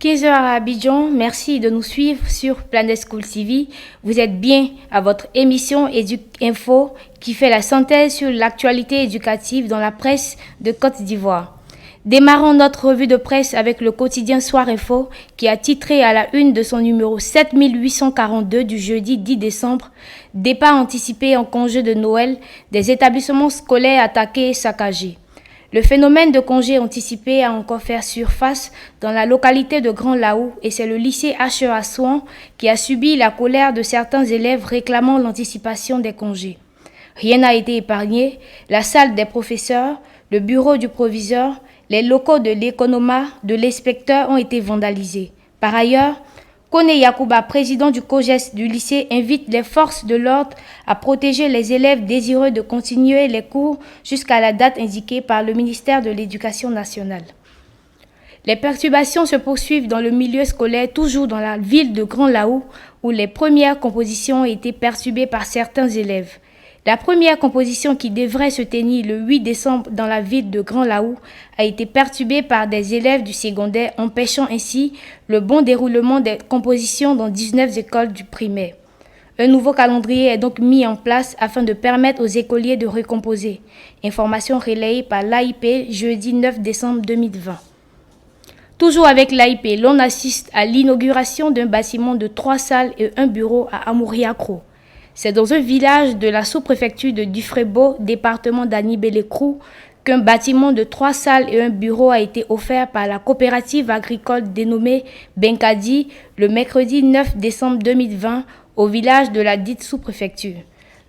15 heures à Abidjan, merci de nous suivre sur Planet School TV. Vous êtes bien à votre émission Info qui fait la synthèse sur l'actualité éducative dans la presse de Côte d'Ivoire. Démarrons notre revue de presse avec le quotidien Soir Info qui a titré à la une de son numéro 7842 du jeudi 10 décembre « Départ anticipé en congé de Noël, des établissements scolaires attaqués et saccagés ». Le phénomène de congé anticipé a encore fait surface dans la localité de Grand Laou et c'est le lycée HEA Souan qui a subi la colère de certains élèves réclamant l'anticipation des congés. Rien n'a été épargné, la salle des professeurs, le bureau du proviseur, les locaux de l'économa, de l'inspecteur ont été vandalisés. Par ailleurs, Kone Yakouba, président du COGES du lycée, invite les forces de l'ordre à protéger les élèves désireux de continuer les cours jusqu'à la date indiquée par le ministère de l'Éducation nationale. Les perturbations se poursuivent dans le milieu scolaire, toujours dans la ville de Grand Laou, où les premières compositions ont été perturbées par certains élèves. La première composition qui devrait se tenir le 8 décembre dans la ville de Grand Laou a été perturbée par des élèves du secondaire, empêchant ainsi le bon déroulement des compositions dans 19 écoles du primaire. Un nouveau calendrier est donc mis en place afin de permettre aux écoliers de recomposer. Information relayée par l'AIP jeudi 9 décembre 2020. Toujours avec l'AIP, l'on assiste à l'inauguration d'un bâtiment de 3 salles et un bureau à Amouriakro. C'est dans un village de la sous-préfecture de Dufrebo, département d'Anibelekrou, qu'un bâtiment de 3 salles et un bureau a été offert par la coopérative agricole dénommée Benkadi le mercredi 9 décembre 2020 au village de la dite sous-préfecture.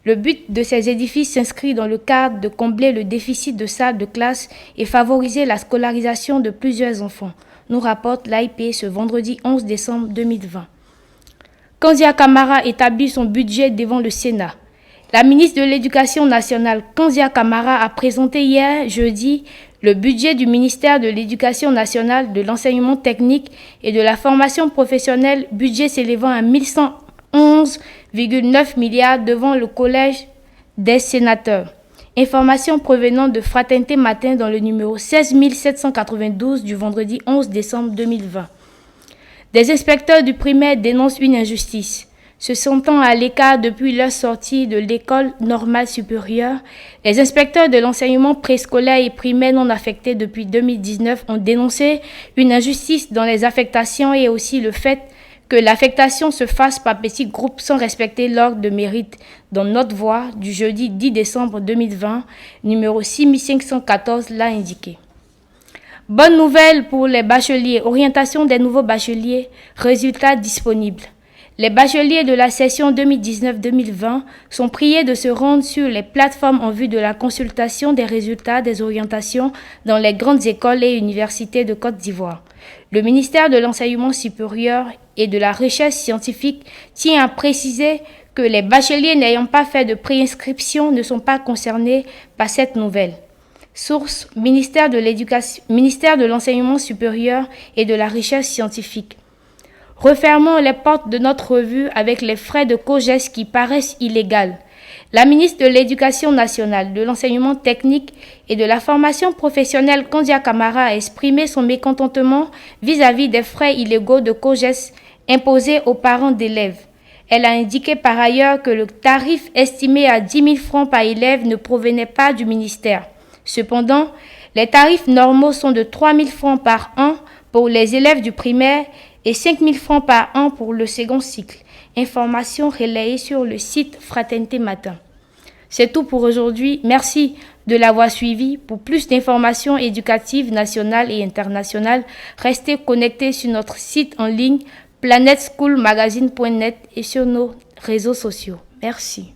Le but de ces édifices s'inscrit dans le cadre de combler le déficit de salles de classe et favoriser la scolarisation de plusieurs enfants, nous rapporte l'AIP ce vendredi 11 décembre 2020. Kanzia Kamara établit son budget devant le Sénat. La ministre de l'Éducation nationale, Kanzia Kamara, a présenté hier, jeudi, le budget du ministère de l'Éducation nationale, de l'enseignement technique et de la formation professionnelle, budget s'élevant à 1111,9 milliards devant le collège des sénateurs. Information provenant de Fraternité Matin dans le numéro 16792 du vendredi 11 décembre 2020. Des inspecteurs du primaire dénoncent une injustice. Se sentant à l'écart depuis leur sortie de l'école normale supérieure, les inspecteurs de l'enseignement préscolaire et primaire non affectés depuis 2019 ont dénoncé une injustice dans les affectations et aussi le fait que l'affectation se fasse par petits groupes sans respecter l'ordre de mérite dans Notre Voix du jeudi 10 décembre 2020, numéro 6514 l'a indiqué. Bonne nouvelle pour les bacheliers, orientation des nouveaux bacheliers, résultats disponibles. Les bacheliers de la session 2019-2020 sont priés de se rendre sur les plateformes en vue de la consultation des résultats des orientations dans les grandes écoles et universités de Côte d'Ivoire. Le ministère de l'Enseignement supérieur et de la Recherche scientifique tient à préciser que les bacheliers n'ayant pas fait de préinscription ne sont pas concernés par cette nouvelle. Source, ministère de l'Enseignement supérieur et de la Recherche scientifique. Refermons les portes de notre revue avec les frais de COGES qui paraissent illégaux. La ministre de l'Éducation nationale, de l'Enseignement technique et de la formation professionnelle, Kanzia Kamara, a exprimé son mécontentement vis-à-vis des frais illégaux de COGES imposés aux parents d'élèves. Elle a indiqué par ailleurs que le tarif estimé à 10 000 francs par élève ne provenait pas du ministère. Cependant, les tarifs normaux sont de 3 000 francs par an pour les élèves du primaire et 5 000 francs par an pour le second cycle. Information relayée sur le site Fraternité Matin. C'est tout pour aujourd'hui. Merci de l'avoir suivi. Pour plus d'informations éducatives nationales et internationales, restez connectés sur notre site en ligne planetschoolmagazine.net et sur nos réseaux sociaux. Merci.